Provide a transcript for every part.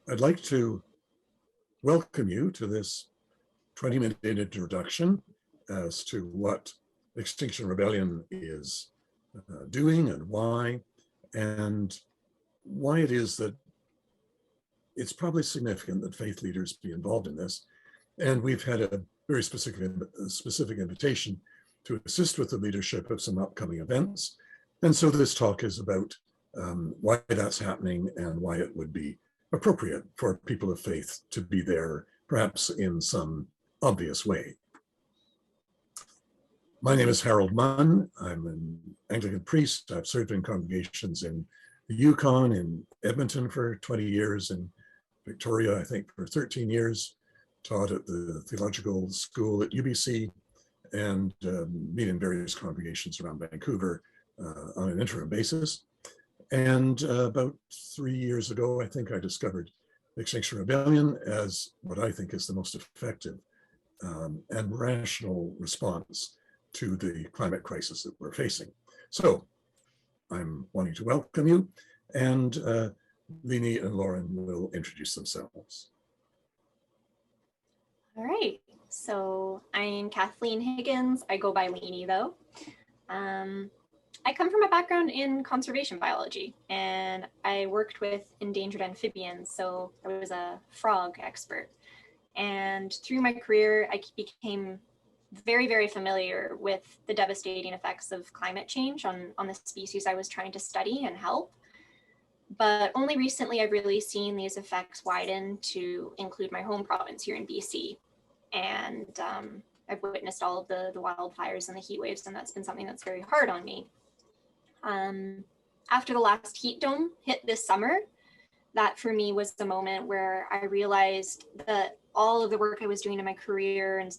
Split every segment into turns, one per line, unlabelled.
I'd like to welcome you to this 20-minute introduction as to what Extinction Rebellion is doing and why it is that it's probably significant that faith leaders be involved in this. And we've had a very specific invitation to assist with the leadership of some upcoming events. And so this talk is about why that's happening and why it would be appropriate for people of faith to be there, perhaps in some obvious way. My name is Harold Munn. I'm an Anglican priest. I've served in congregations in the Yukon, in Edmonton for 20 years, in Victoria, I think, for 13 years, taught at the theological school at UBC, and been in various congregations around Vancouver on an interim basis. And about 3 years ago, I think I discovered Extinction Rebellion as what I think is the most effective and rational response to the climate crisis that we're facing. So I'm wanting to welcome you, and Leni and Lauren will introduce themselves.
All right, so I'm Kathleen Higgins. I go by Leni though. I come from a background in conservation biology, and I worked with endangered amphibians, so I was a frog expert. And through my career, I became very, very familiar with the devastating effects of climate change on the species I was trying to study and help. But only recently I've really seen these effects widen to include my home province here in BC. And I've witnessed all of the wildfires and the heat waves, and that's been something that's very hard on me. After the last heat dome hit this summer, that for me was the moment where I realized that all of the work I was doing in my career and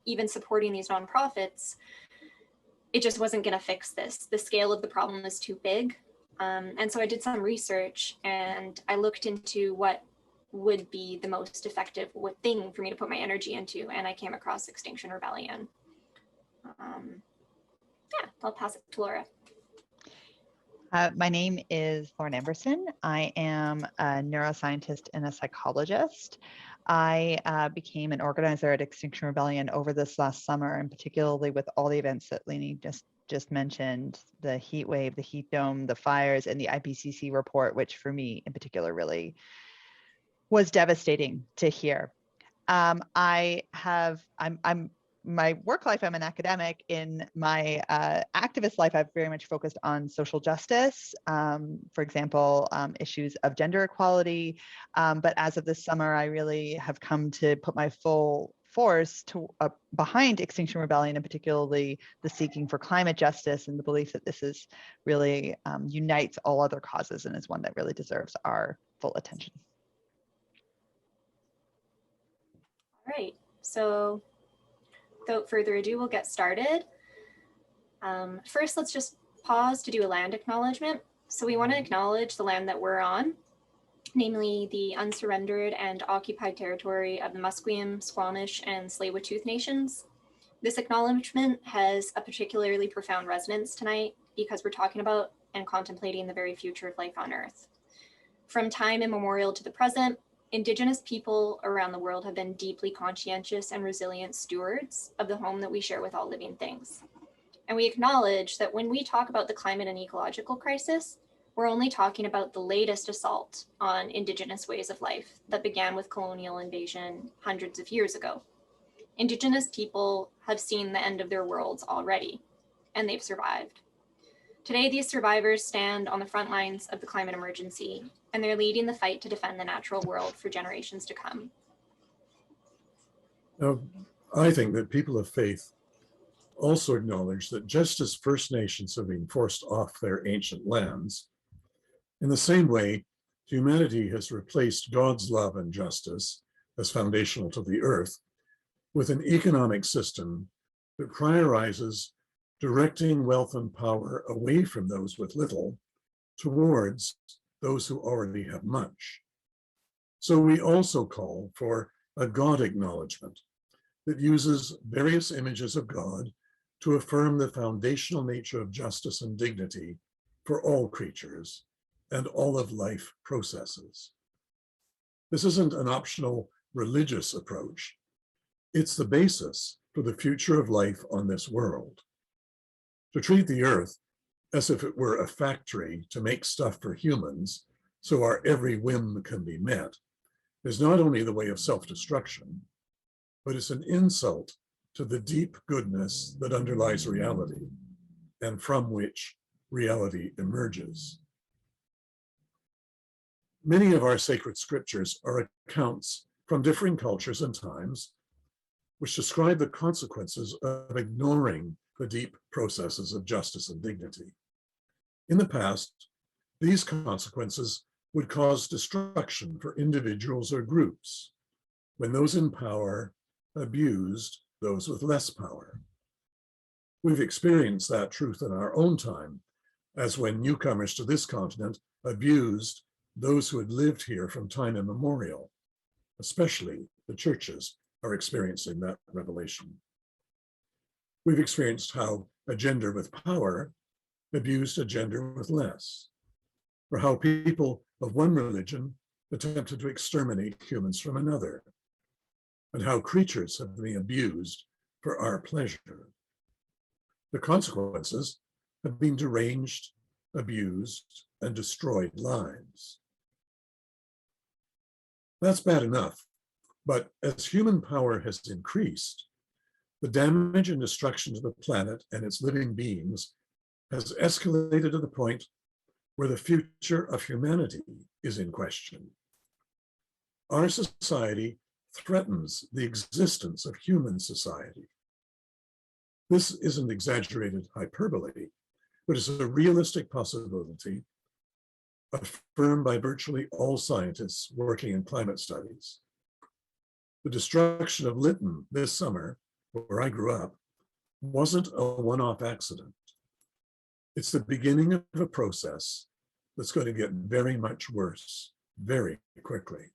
even supporting these nonprofits, it just wasn't going to fix this. The scale of the problem is too big. And so I did some research, and I looked into what would be the most effective thing for me to put my energy into, and I came across Extinction Rebellion. Yeah, I'll pass it to Laura.
My name is Lauren Emberson. I am a neuroscientist and a psychologist. I became an organizer at Extinction Rebellion over this last summer, and particularly with all the events that Leni just mentioned, the heat wave, the heat dome, the fires, and the IPCC report, which for me in particular really was devastating to hear. My work life, I'm an academic. In my activist life, I've very much focused on social justice, for example, issues of gender equality. But as of this summer, I really have come to put my full force behind Extinction Rebellion, and particularly the seeking for climate justice, and the belief that this is really unites all other causes and is one that really deserves our full attention.
All right, so without further ado, we'll get started. First, let's just pause to do a land acknowledgement. So we want to acknowledge the land that we're on, namely the unsurrendered and occupied territory of the Musqueam, Squamish, and Tsleil-Waututh nations. This acknowledgement has a particularly profound resonance tonight because we're talking about and contemplating the very future of life on Earth. From time immemorial to the present, Indigenous people around the world have been deeply conscientious and resilient stewards of the home that we share with all living things. And we acknowledge that when we talk about the climate and ecological crisis, we're only talking about the latest assault on Indigenous ways of life that began with colonial invasion hundreds of years ago. Indigenous people have seen the end of their worlds already, and they've survived. Today, these survivors stand on the front lines of the climate emergency, and they're leading the fight to defend the natural world for generations to come.
Now, I think that people of faith also acknowledge that just as First Nations have been forced off their ancient lands, in the same way, humanity has replaced God's love and justice as foundational to the earth with an economic system that prioritizes directing wealth and power away from those with little towards those who already have much. So we also call for a God acknowledgement that uses various images of God to affirm the foundational nature of justice and dignity for all creatures and all of life processes. This isn't an optional religious approach. It's the basis for the future of life on this world. To treat the earth as if it were a factory to make stuff for humans so our every whim can be met is not only the way of self-destruction, but it's an insult to the deep goodness that underlies reality and from which reality emerges. Many of our sacred scriptures are accounts from differing cultures and times which describe the consequences of ignoring the deep processes of justice and dignity. In the past, these consequences would cause destruction for individuals or groups when those in power abused those with less power. We've experienced that truth in our own time, as when newcomers to this continent abused those who had lived here from time immemorial. Especially the churches are experiencing that revelation. We've experienced how a gender with power abused a gender with less, or how people of one religion attempted to exterminate humans from another, and how creatures have been abused for our pleasure. The consequences have been deranged, abused, and destroyed lives. That's bad enough, but as human power has increased, the damage and destruction to the planet and its living beings has escalated to the point where the future of humanity is in question. Our society threatens the existence of human society. This isn't exaggerated hyperbole, but is a realistic possibility affirmed by virtually all scientists working in climate studies. The destruction of Lytton this summer, where I grew up, wasn't a one-off accident. It's the beginning of a process that's going to get very much worse very quickly.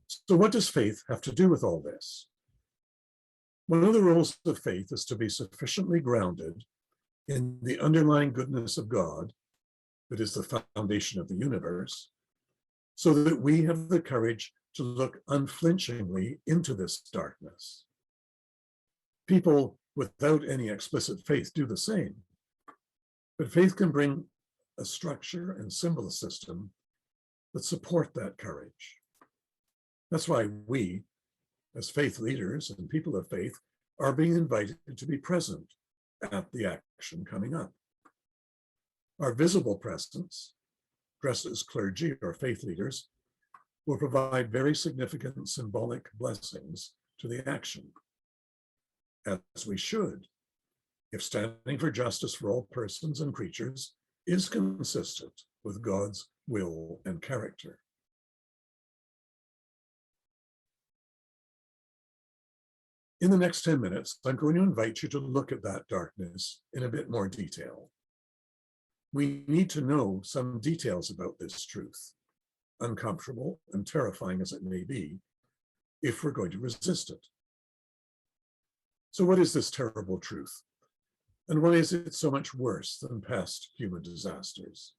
So what does faith have to do with all this? One of the roles of faith is to be sufficiently grounded in the underlying goodness of God, that is the foundation of the universe, so that we have the courage to look unflinchingly into this darkness. People without any explicit faith do the same, but faith can bring a structure and symbol system that support that courage. That's why we, as faith leaders and people of faith, are being invited to be present at the action coming up. Our visible presence, dressed as clergy or faith leaders, will provide very significant symbolic blessings to the action, as we should, if standing for justice for all persons and creatures is consistent with God's will and character. In the next 10 minutes, I'm going to invite you to look at that darkness in a bit more detail. We need to know some details about this truth, uncomfortable and terrifying as it may be, if we're going to resist it. So what is this terrible truth? And why is it so much worse than past human disasters?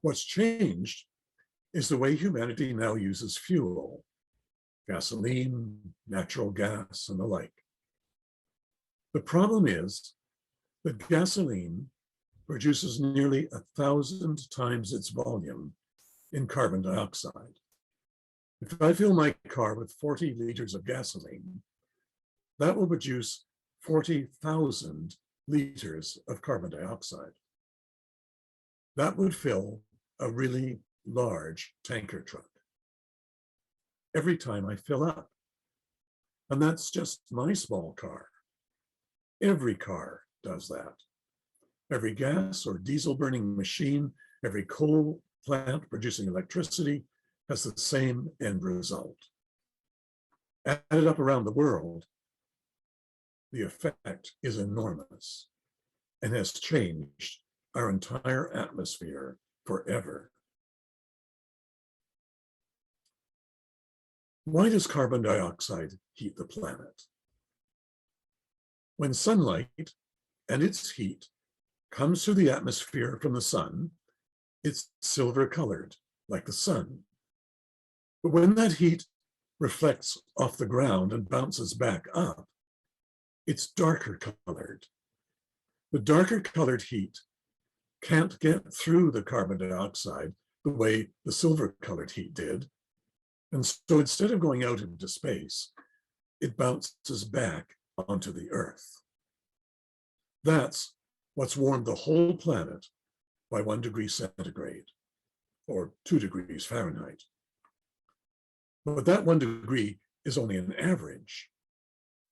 What's changed is the way humanity now uses fuel, gasoline, natural gas, and the like. The problem is that gasoline produces nearly 1,000 times its volume in carbon dioxide. If I fill my car with 40 liters of gasoline, that will produce 40,000 liters of carbon dioxide. That would fill a really large tanker truck every time I fill up. And that's just my small car. Every car does that. Every gas or diesel burning machine, every coal plant producing electricity has the same end result. Added up around the world, the effect is enormous and has changed our entire atmosphere forever. Why does carbon dioxide heat the planet? When sunlight and its heat comes through the atmosphere from the sun, it's silver colored, like the sun. But when that heat reflects off the ground and bounces back up, it's darker colored. The darker colored heat can't get through the carbon dioxide the way the silver colored heat did. And so instead of going out into space, it bounces back onto the Earth. That's what's warmed the whole planet by 1 degree centigrade, or 2 degrees Fahrenheit. But that 1 degree is only an average.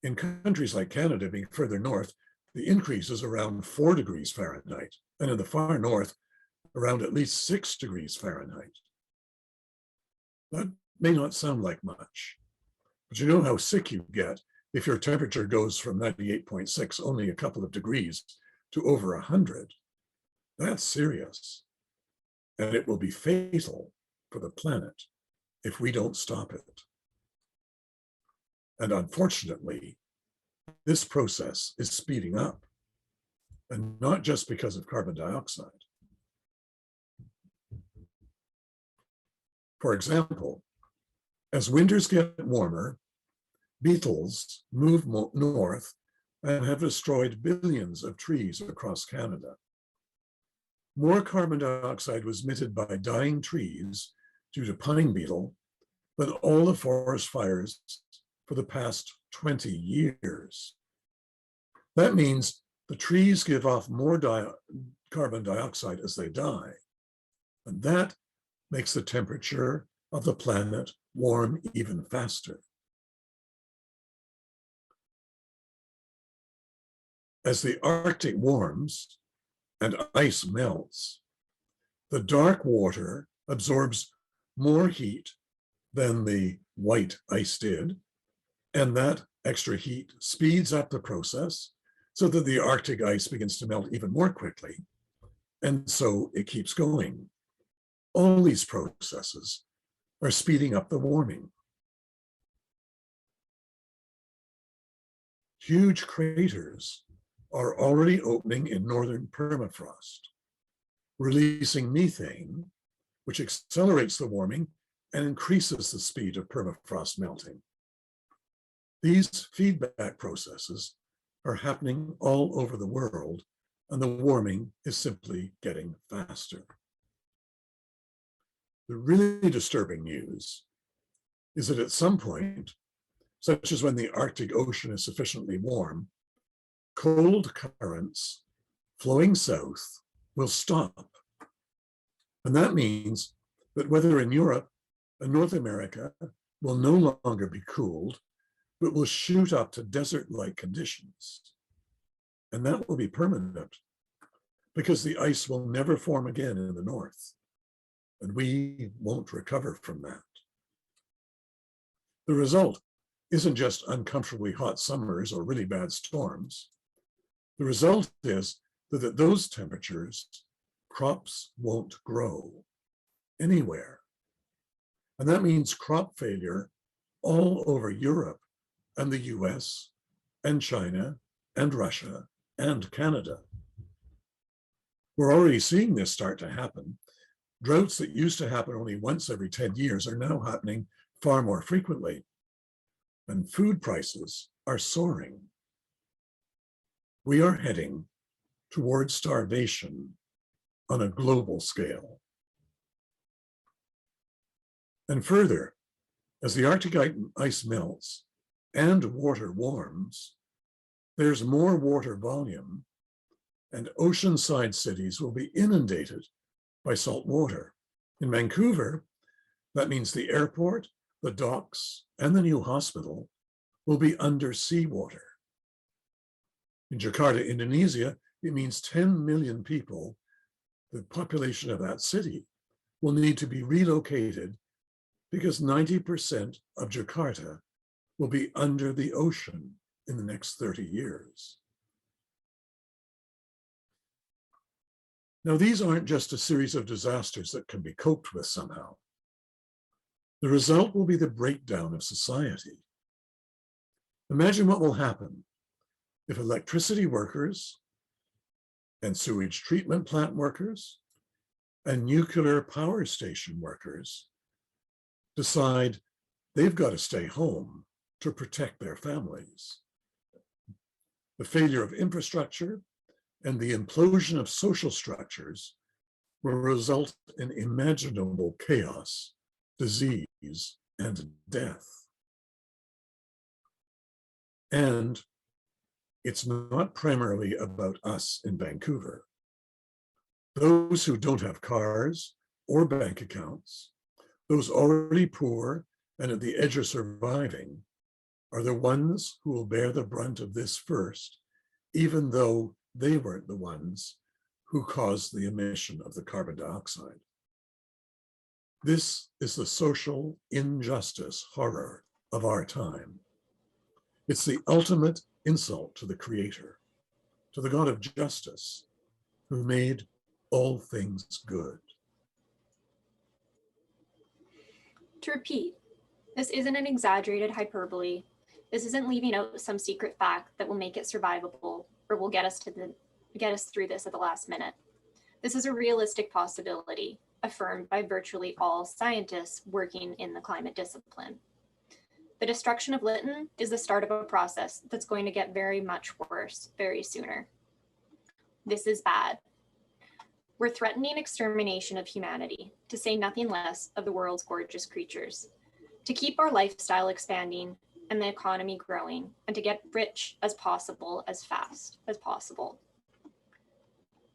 In countries like Canada, being further north, the increase is around 4 degrees Fahrenheit, and in the far north, around at least 6 degrees Fahrenheit. That may not sound like much, but you know how sick you get if your temperature goes from 98.6, only a couple of degrees, to over 100. That's serious, and it will be fatal for the planet if we don't stop it. And unfortunately, this process is speeding up, and not just because of carbon dioxide. For example, as winters get warmer, beetles move north and have destroyed billions of trees across Canada. More carbon dioxide was emitted by dying trees due to pine beetle than all the forest fires for the past 20 years. That means the trees give off more carbon dioxide as they die, and that makes the temperature of the planet warm even faster. As the Arctic warms and ice melts, the dark water absorbs more heat than the white ice did, and that extra heat speeds up the process so that the Arctic ice begins to melt even more quickly, and so it keeps going. All these processes are speeding up the warming. Huge craters are already opening in northern permafrost, releasing methane, which accelerates the warming and increases the speed of permafrost melting. These feedback processes are happening all over the world, and the warming is simply getting faster. The really disturbing news is that at some point, such as when the Arctic Ocean is sufficiently warm, cold currents flowing south will stop. And that means that weather in Europe and North America will no longer be cooled, but will shoot up to desert-like conditions. And that will be permanent because the ice will never form again in the north, and we won't recover from that. The result isn't just uncomfortably hot summers or really bad storms. The result is that at those temperatures, crops won't grow anywhere. And that means crop failure all over Europe and the US and China and Russia and Canada. We're already seeing this start to happen. Droughts that used to happen only once every 10 years are now happening far more frequently. And food prices are soaring. We are heading towards starvation on a global scale. And further, as the Arctic ice melts and water warms, there's more water volume, and oceanside cities will be inundated by salt water. In Vancouver, that means the airport, the docks, and the new hospital will be under seawater. In Jakarta, Indonesia, it means 10 million people, the population of that city, will need to be relocated because 90% of Jakarta will be under the ocean in the next 30 years. Now, these aren't just a series of disasters that can be coped with somehow. The result will be the breakdown of society. Imagine what will happen if electricity workers and sewage treatment plant workers and nuclear power station workers decide they've got to stay home to protect their families. The failure of infrastructure and the implosion of social structures will result in imaginable chaos, disease, and death. And it's not primarily about us in Vancouver. Those who don't have cars or bank accounts, those already poor and at the edge of surviving, are the ones who will bear the brunt of this first, even though they weren't the ones who caused the emission of the carbon dioxide. This is the social injustice horror of our time. It's the ultimate insult to the Creator, to the God of justice, who made all things good.
To repeat, this isn't an exaggerated hyperbole. This isn't leaving out some secret fact that will make it survivable or will get us through this at the last minute. This is a realistic possibility, affirmed by virtually all scientists working in the climate discipline. The destruction of Lytton is the start of a process that's going to get very much worse very sooner. This is bad. We're threatening extermination of humanity, to say nothing less of the world's gorgeous creatures, to keep our lifestyle expanding and the economy growing, and to get rich as possible, as fast as possible.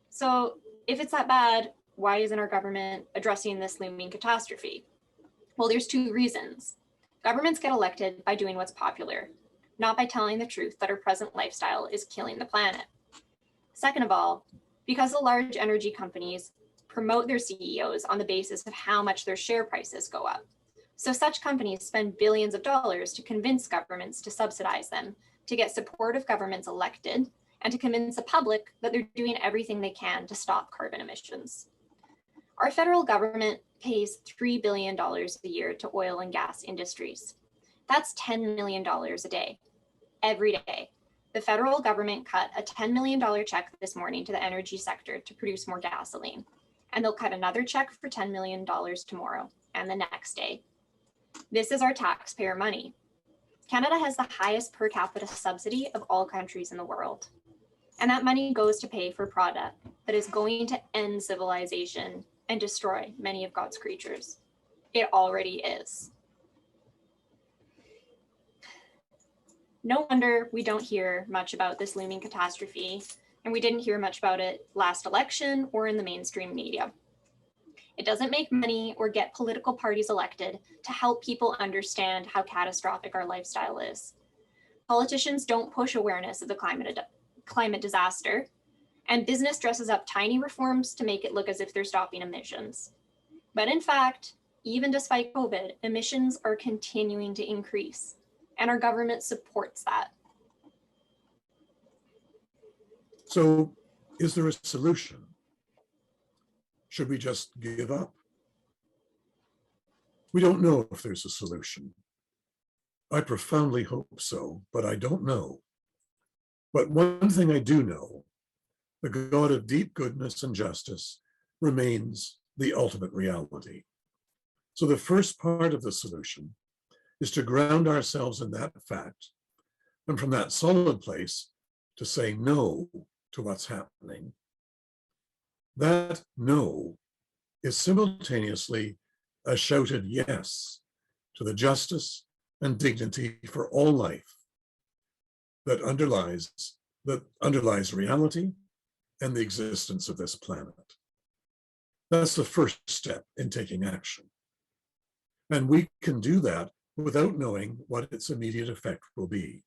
So if it's that bad, why isn't our government addressing this looming catastrophe? Well, there's two reasons. Governments get elected by doing what's popular, not by telling the truth that our present lifestyle is killing the planet. Second of all, because the large energy companies promote their CEOs on the basis of how much their share prices go up. So such companies spend billions of dollars to convince governments to subsidize them, to get supportive governments elected, and to convince the public that they're doing everything they can to stop carbon emissions. Our federal government pays $3 billion a year to oil and gas industries. That's $10 million a day, every day. The federal government cut a $10 million check this morning to the energy sector to produce more gasoline, and they'll cut another check for $10 million tomorrow and the next day. This is our taxpayer money. Canada has the highest per capita subsidy of all countries in the world. And that money goes to pay for a product that is going to end civilization and destroy many of God's creatures. It already is. No wonder we don't hear much about this looming catastrophe, and we didn't hear much about it last election or in the mainstream media. It doesn't make money or get political parties elected to help people understand how catastrophic our lifestyle is. Politicians don't push awareness of the climate disaster, and business dresses up tiny reforms to make it look as if they're stopping emissions. But in fact, even despite COVID, emissions are continuing to increase, and our government supports that.
So, is there a solution? Should we just give up? We don't know if there's a solution. I profoundly hope so, but I don't know. But one thing I do know, the God of deep goodness and justice remains the ultimate reality. So the first part of the solution is to ground ourselves in that fact, and from that solid place to say no to what's happening. That no is simultaneously a shouted yes to the justice and dignity for all life that underlies reality and the existence of this planet. That's the first step in taking action. And we can do that without knowing what its immediate effect will be.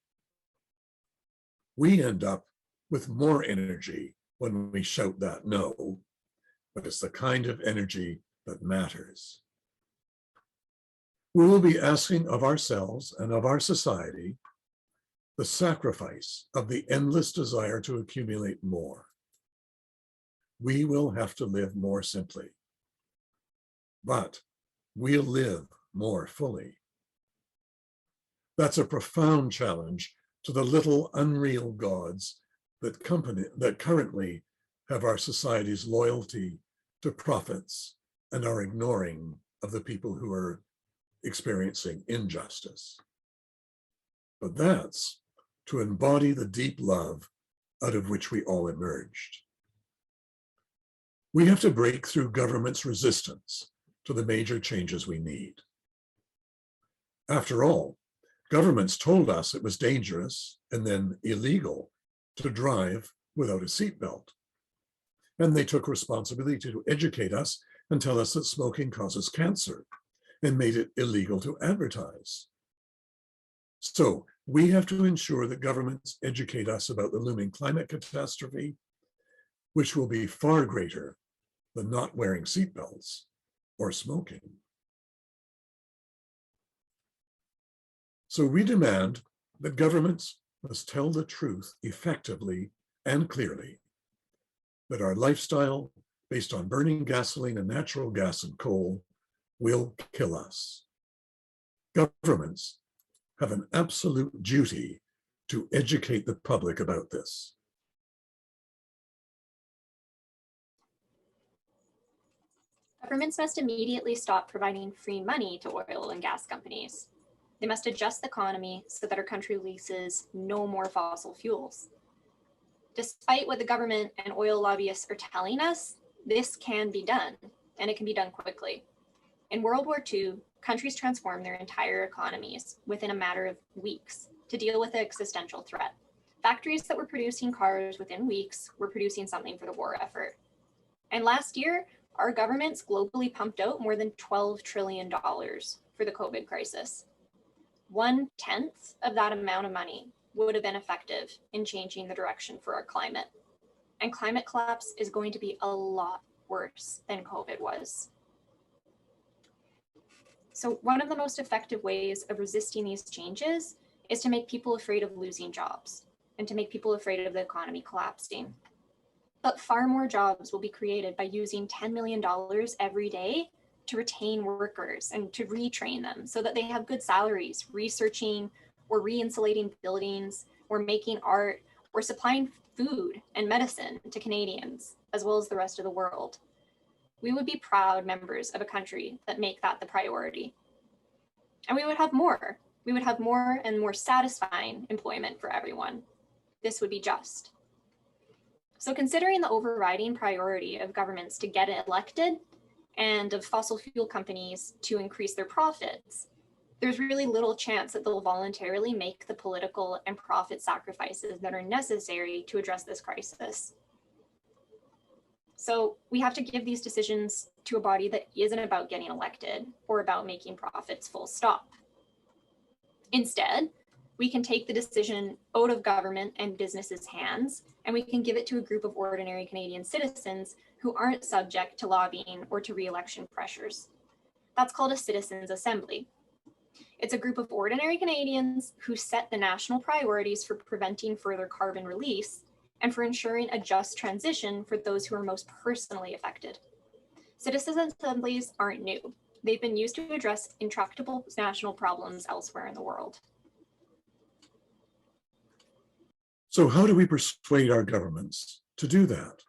We end up with more energy when we shout that no, but it's the kind of energy that matters. We will be asking of ourselves and of our society the sacrifice of the endless desire to accumulate more. We will have to live more simply, but we'll live more fully. That's a profound challenge to the little unreal gods that currently have our society's loyalty to profits and our ignoring of the people who are experiencing injustice. But that's to embody the deep love out of which we all emerged. We have to break through government's resistance to the major changes we need. After all, governments told us it was dangerous and then illegal to drive without a seatbelt. And they took responsibility to educate us and tell us that smoking causes cancer and made it illegal to advertise. So we have to ensure that governments educate us about the looming climate catastrophe, which will be far greater than not wearing seatbelts or smoking. So we demand that governments must tell the truth effectively and clearly, that our lifestyle based on burning gasoline and natural gas and coal will kill us. Governments have an absolute duty to educate the public about this.
Governments must immediately stop providing free money to oil and gas companies. They must adjust the economy so that our country releases no more fossil fuels. Despite what the government and oil lobbyists are telling us, this can be done, and it can be done quickly. In World War II, countries transformed their entire economies within a matter of weeks to deal with the existential threat. Factories that were producing cars within weeks were producing something for the war effort. And last year, our governments globally pumped out more than $12 trillion for the COVID crisis. 1/10 of that amount of money would have been effective in changing the direction for our climate. And climate collapse is going to be a lot worse than COVID was. So one of the most effective ways of resisting these changes is to make people afraid of losing jobs and to make people afraid of the economy collapsing. But far more jobs will be created by using $10 million every day to retain workers and to retrain them so that they have good salaries, researching or re-insulating buildings or making art or supplying food and medicine to Canadians, as well as the rest of the world. We would be proud members of a country that make that the priority. And we would have more. We would have more and more satisfying employment for everyone. This would be just. So considering the overriding priority of governments to get elected and of fossil fuel companies to increase their profits, there's really little chance that they'll voluntarily make the political and profit sacrifices that are necessary to address this crisis. So we have to give these decisions to a body that isn't about getting elected or about making profits full stop. Instead, we can take the decision out of government and businesses' hands, and we can give it to a group of ordinary Canadian citizens who aren't subject to lobbying or to re-election pressures. That's called a citizens' assembly. It's a group of ordinary Canadians who set the national priorities for preventing further carbon release and for ensuring a just transition for those who are most personally affected. Citizens' assemblies aren't new. They've been used to address intractable national problems elsewhere in the world.
So how do we persuade our governments to do that?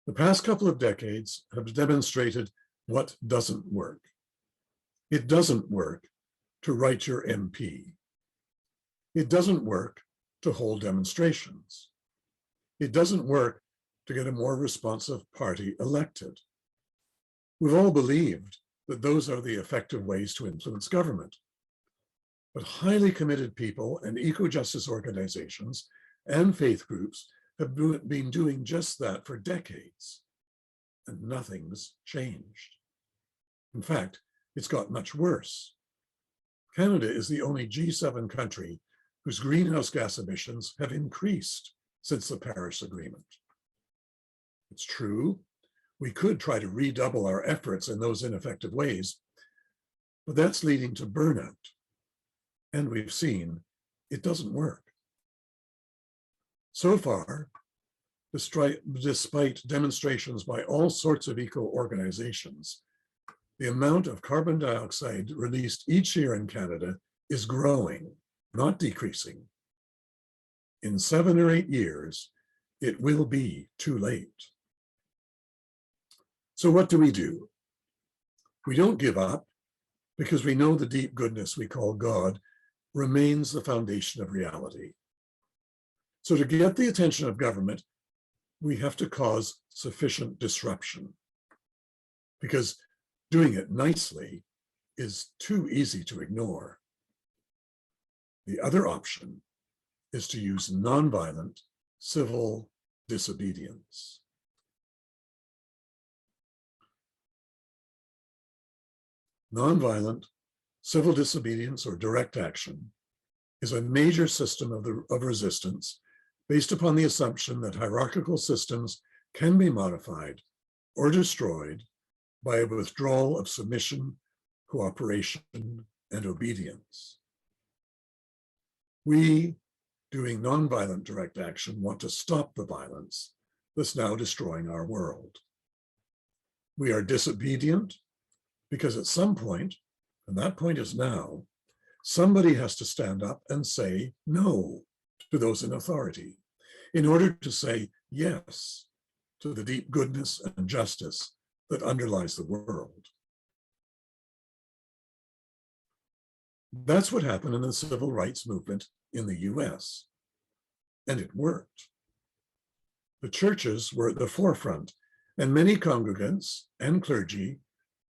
The past couple of decades have demonstrated what doesn't work. It doesn't work to write your MP. It doesn't work to hold demonstrations. It doesn't work to get a more responsive party elected. We've all believed that those are the effective ways to influence government. But highly committed people and eco-justice organizations and faith groups have been doing just that for decades, and nothing's changed. In fact, it's got much worse. Canada is the only G7 country whose greenhouse gas emissions have increased since the Paris Agreement. It's true, we could try to redouble our efforts in those ineffective ways, but that's leading to burnout. And we've seen it doesn't work. So far, despite demonstrations by all sorts of eco-organizations, the amount of carbon dioxide released each year in Canada is growing, not decreasing. In 7 or 8 years, it will be too late. So what do? We don't give up because we know the deep goodness we call God remains the foundation of reality. So to get the attention of government, we have to cause sufficient disruption, because doing it nicely is too easy to ignore. The other option is to use nonviolent civil disobedience. Nonviolent civil disobedience, or direct action, is a major system of resistance based upon the assumption that hierarchical systems can be modified or destroyed by a withdrawal of submission, cooperation, and obedience. We, doing nonviolent direct action, want to stop the violence that's now destroying our world. We are disobedient because at some point, and that point is now, somebody has to stand up and say no to those in authority in order to say yes to the deep goodness and justice that underlies the world. That's what happened in the civil rights movement in the US, and it worked. The churches were at the forefront, and many congregants and clergy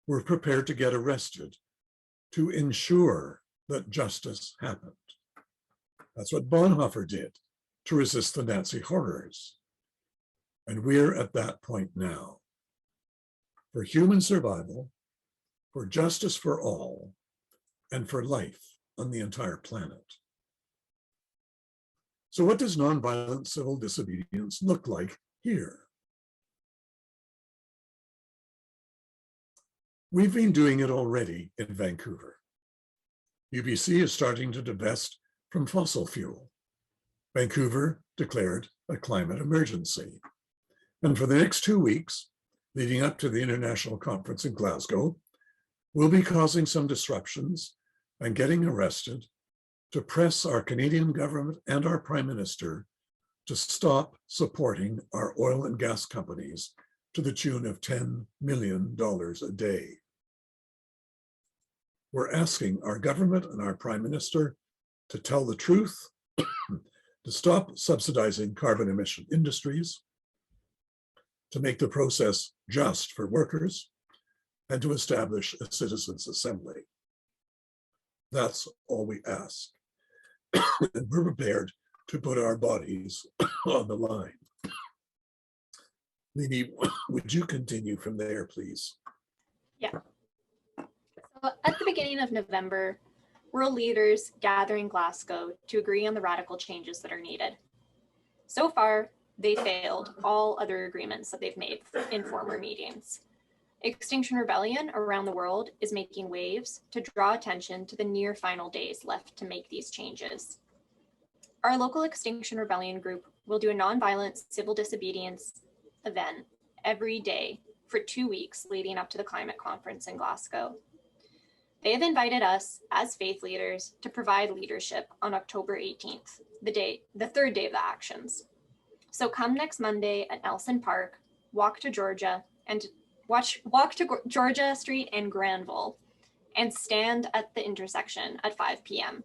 were prepared to get arrested to ensure that justice happened. That's what Bonhoeffer did to resist the Nazi horrors. And we're at that point now. For human survival, for justice for all, and for life on the entire planet. So what does nonviolent civil disobedience look like here? We've been doing it already in Vancouver. UBC is starting to divest from fossil fuel. Vancouver declared a climate emergency. And for the next 2 weeks, leading up to the international conference in Glasgow, we'll be causing some disruptions and getting arrested to press our Canadian government and our Prime Minister to stop supporting our oil and gas companies to the tune of $10 million a day. We're asking our government and our Prime Minister to tell the truth, to stop subsidizing carbon emission industries, to make the process just for workers, and to establish a citizens' assembly. That's all we ask. And we're prepared to put our bodies on the line. Lini, would you continue from there, please?
Yeah. So at the beginning of November, world leaders gather in Glasgow to agree on the radical changes that are needed. So far, they failed all other agreements that they've made in former meetings. Extinction Rebellion around the world is making waves to draw attention to the near final days left to make these changes. Our local Extinction Rebellion group will do a nonviolent civil disobedience event every day for 2 weeks leading up to the climate conference in Glasgow. They have invited us as faith leaders to provide leadership on October 18th, the third day of the actions. So come next Monday at Nelson Park, walk to Georgia Street and Granville, and stand at the intersection at 5 p.m.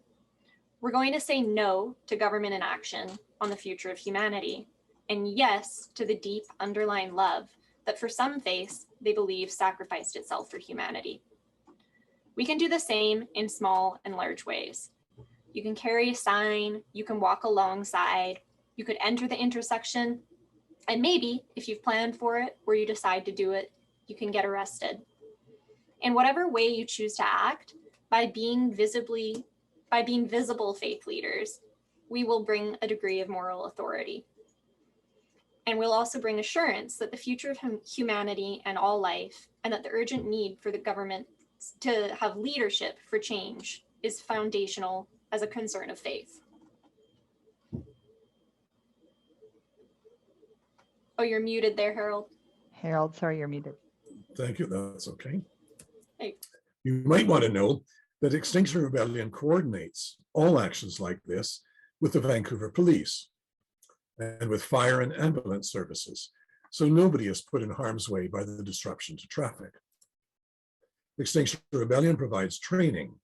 We're going to say no to government inaction on the future of humanity, and yes to the deep underlying love that for some faiths they believe sacrificed itself for humanity. We can do the same in small and large ways. You can carry a sign, you can walk alongside, you could enter the intersection, and maybe if you've planned for it or you decide to do it, you can get arrested. In whatever way you choose to act, by being visible faith leaders, we will bring a degree of moral authority. And we'll also bring assurance that the future of humanity and all life, and that the urgent need for the government to have leadership for change is foundational as a concern of faith. Oh, you're muted there, Harold.
Harold, sorry, you're muted.
Thank you, that's okay.
Hey.
You might want to know that Extinction Rebellion coordinates all actions like this with the Vancouver Police and with fire and ambulance services. so nobody is put in harm's way by the disruption to traffic. Extinction Rebellion provides training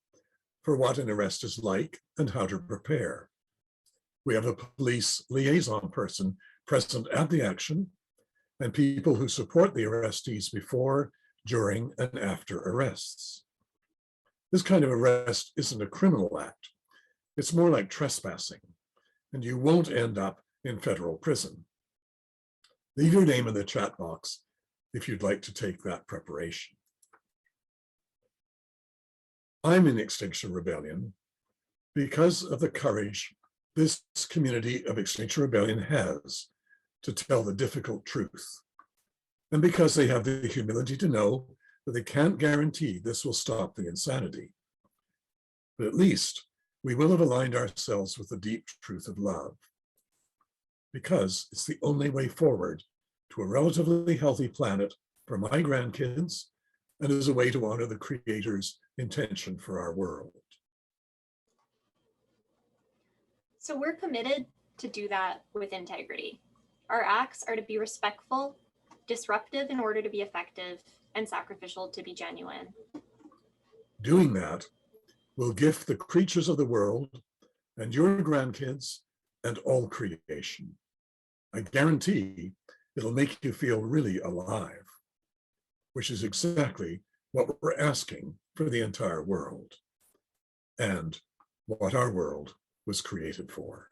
for what an arrest is like and how to prepare. We have a police liaison person present at the action and people who support the arrestees before, during, and after arrests. This kind of arrest isn't a criminal act. It's more like trespassing, and you won't end up in federal prison. Leave your name in the chat box if you'd like to take that preparation. I'm in Extinction Rebellion because of the courage this community of Extinction Rebellion has to tell the difficult truth, and because they have the humility to know that they can't guarantee this will stop the insanity. But at least we will have aligned ourselves with the deep truth of love, because it's the only way forward to a relatively healthy planet for my grandkids and as a way to honor the Creator's intention for our world.
So we're committed to do that with integrity. Our acts are to be respectful, disruptive in order to be effective, and sacrificial to be genuine.
Doing that will gift the creatures of the world and your grandkids and all creation. I guarantee it'll make you feel really alive, which is exactly what we're asking for the entire world and what our world was created for.